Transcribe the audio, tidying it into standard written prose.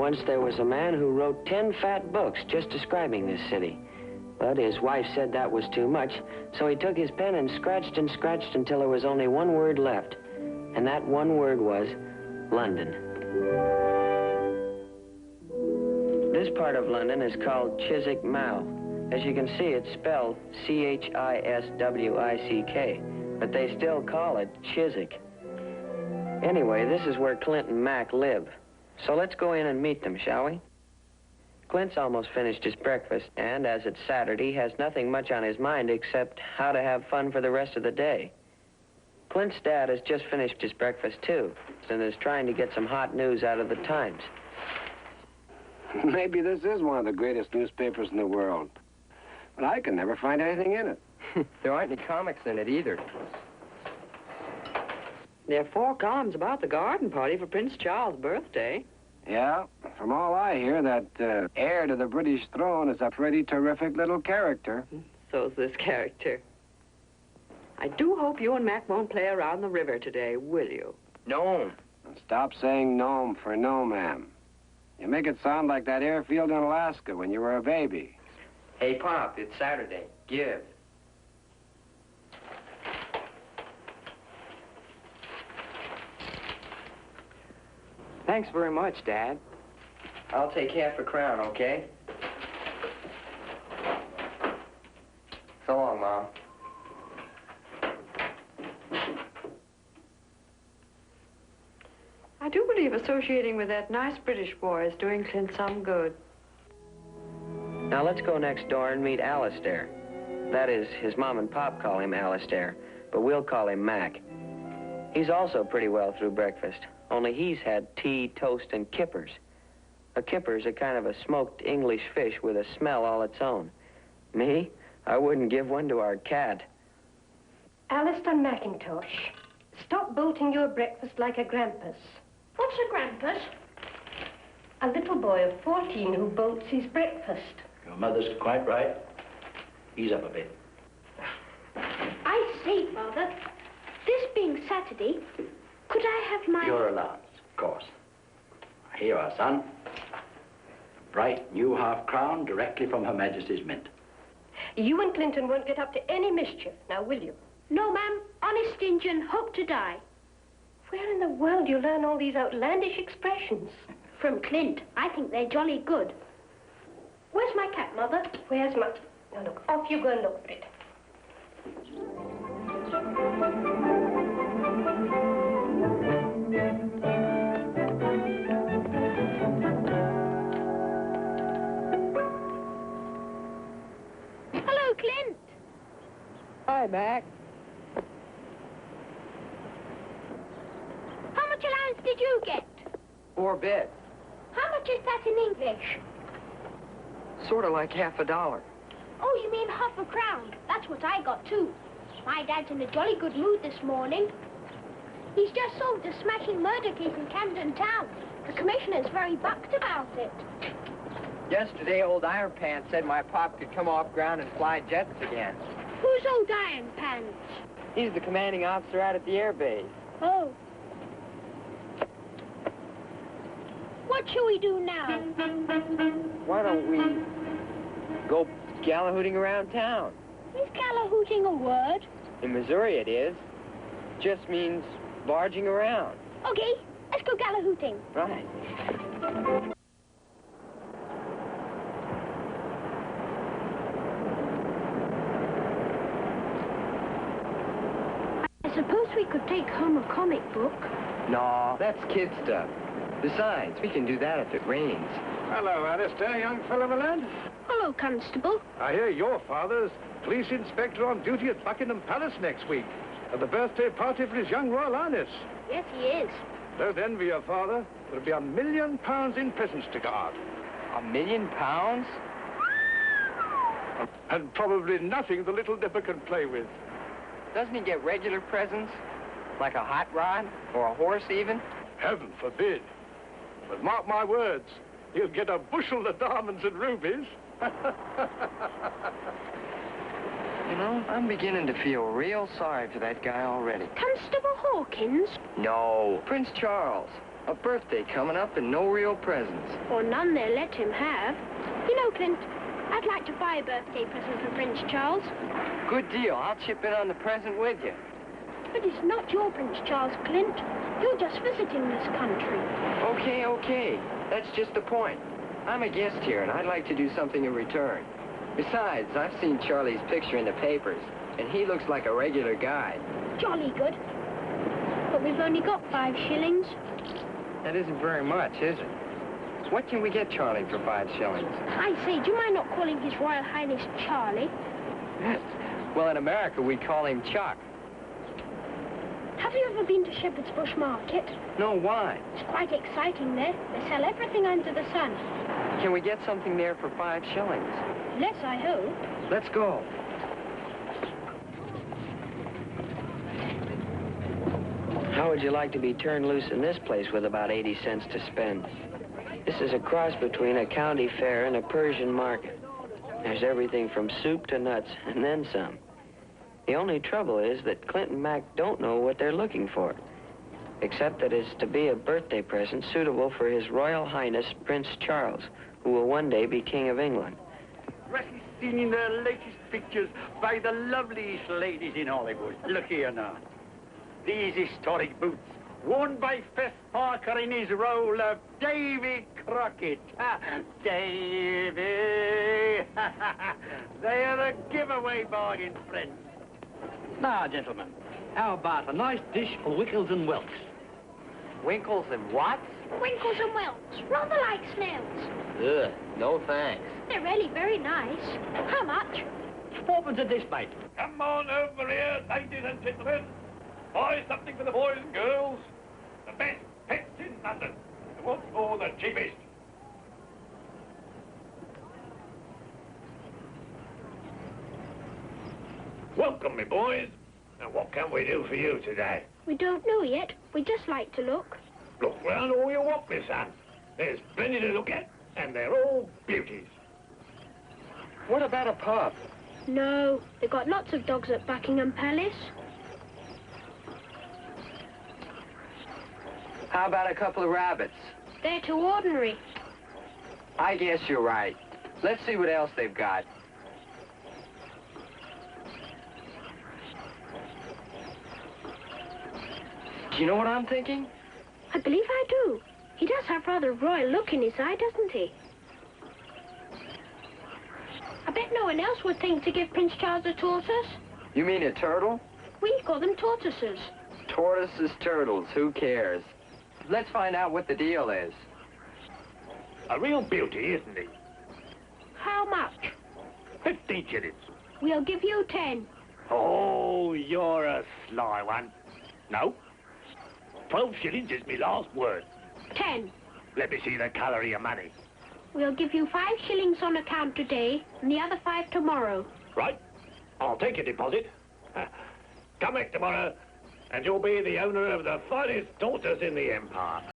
Once there was a man who wrote 10 fat books just describing this city. But his wife said that was too much, so he took his pen and scratched until there was only one word left. And that one word was London. This part of London is called Chiswick Mall. As you can see, it's spelled C-H-I-S-W-I-C-K, but they still call it Chiswick. Anyway, this is where Clint and Mac live. So let's go in and meet them, shall we? Clint's almost finished his breakfast, and as it's Saturday, has nothing much on his mind except how to have fun for the rest of the day. Clint's dad has just finished his breakfast, too, and is trying to get some hot news out of the Times. Maybe this is one of the greatest newspapers in the world, but I can never find anything in it. There aren't any comics in it, either. There are 4 columns about the garden party for Prince Charles' birthday. Yeah, from all I hear, that heir to the British throne is a pretty terrific little character. So's this character. I do hope you and Mac won't play around the river today, will you? No. Stop saying gnome for no, ma'am. You make it sound like that airfield in Alaska when you were a baby. Hey, Pop, it's Saturday. Give. Thanks very much, Dad. I'll take half a crown, okay? So long, Mom. I do believe associating with that nice British boy is doing Clint some good. Now let's go next door and meet Alistair. That is, his mom and pop call him Alistair, but we'll call him Mac. He's also pretty well through breakfast, only he's had tea, toast, and kippers. A kipper's a kind of a smoked English fish with a smell all its own. Me? I wouldn't give one to our cat. Alistair McIntosh, stop bolting your breakfast like a grampus. What's a grampus? A little boy of 14 who bolts his breakfast. Your mother's quite right. Ease up a bit. I say, Father, this being Saturday, could I have my... Your allowance, of course. Here you are, son. A bright new half-crown directly from Her Majesty's Mint. You and Clinton won't get up to any mischief, now will you? No, ma'am. Honest Injun, hope to die. Where in the world do you learn all these outlandish expressions? From Clint. I think they're jolly good. Where's my cat, Mother? Where's my... Now, look, off you go and look for it. Hello, Clint. Hi, Mac. How much allowance did you get? 4 bits. How much is that in English? Sort of like $50. Oh, you mean half a crown. That's what I got, too. My dad's in a jolly good mood this morning. He's just solved a smashing murder case in Camden Town. The commissioner's very bucked about it. Yesterday, old Iron Pants said my pop could come off ground and fly jets again. Who's old Iron Pants? He's the commanding officer out at the air base. Oh. What shall we do now? Why don't we go gallahooting around town? Is gallahooting a word? In Missouri it is. Just means barging around. Okay, let's go gallahooting. Right. I suppose we could take home a comic book. No, that's kid stuff. Besides, we can do that if it rains. Hello, Alistair, young fellow, my lad. Hello, Constable. I hear your father's police inspector on duty at Buckingham Palace next week at the birthday party for his young Royal Highness. Yes, he is. Don't envy your father. There'll be £1 million in presents to guard. £1 million? And probably nothing the little dipper can play with. Doesn't he get regular presents? Like a hot rod? Or a horse, even? Heaven forbid. But mark my words, he'll get a bushel of diamonds and rubies. You know, I'm beginning to feel real sorry for that guy already. Constable Hawkins? No, Prince Charles. A birthday coming up and no real presents. Or none they let him have. You know, Clint, I'd like to buy a birthday present for Prince Charles. Good deal. I'll chip in on the present with you. But it's not your Prince Charles, Clint. You're just visiting this country. Okay. That's just the point. I'm a guest here, and I'd like to do something in return. Besides, I've seen Charlie's picture in the papers, and he looks like a regular guy. Jolly good. But we've only got 5 shillings. That isn't very much, is it? What can we get Charlie for 5 shillings? I say, do you mind not calling His Royal Highness Charlie? Well, in America, we call him Chuck. Have you ever been to Shepherd's Bush Market? No, why? It's quite exciting there. They sell everything under the sun. Can we get something there for 5 shillings? Less, I hope. Let's go. How would you like to be turned loose in this place with about 80 cents to spend? This is a cross between a county fair and a Persian market. There's everything from soup to nuts, and then some. The only trouble is that Clint and Mac don't know what they're looking for, except that it's to be a birthday present suitable for His Royal Highness Prince Charles, who will one day be King of England. Recently seen in the latest pictures by the loveliest ladies in Hollywood. Look here now. These historic boots, worn by Fess Parker in his role of Davy Crockett. Davy! They are a giveaway bargain, friends. Now, gentlemen, how about a nice dish for Winkles and Welks? Winkles and what? Winkles and Welks. Rather like snails. Ugh, no thanks. They're really very nice. How much? 4pence a dish, mate. Come on over here, ladies and gentlemen. Buy something for the boys and girls. The best pets in London. And what's more, the cheapest. Welcome, me boys. Now, what can we do for you today? We don't know yet. We'd just like to look. Look round all you want, me son. There's plenty to look at, and they're all beauties. What about a pub? No, they've got lots of dogs at Buckingham Palace. How about a couple of rabbits? They're too ordinary. I guess you're right. Let's see what else they've got. Do you know what I'm thinking? I believe I do. He does have rather a royal look in his eye, doesn't he? I bet no one else would think to give Prince Charles a tortoise. You mean a turtle? We call them tortoises. Tortoises, turtles, who cares? Let's find out what the deal is. A real beauty, isn't he? How much? 15 shillings. We'll give you 10. Oh, you're a sly one. No. 12 shillings is me last word. 10. Let me see the colour of your money. We'll give you 5 shillings on account today, and the other 5 tomorrow. Right. I'll take your deposit. Come back tomorrow, and you'll be the owner of the finest tortoise in the empire.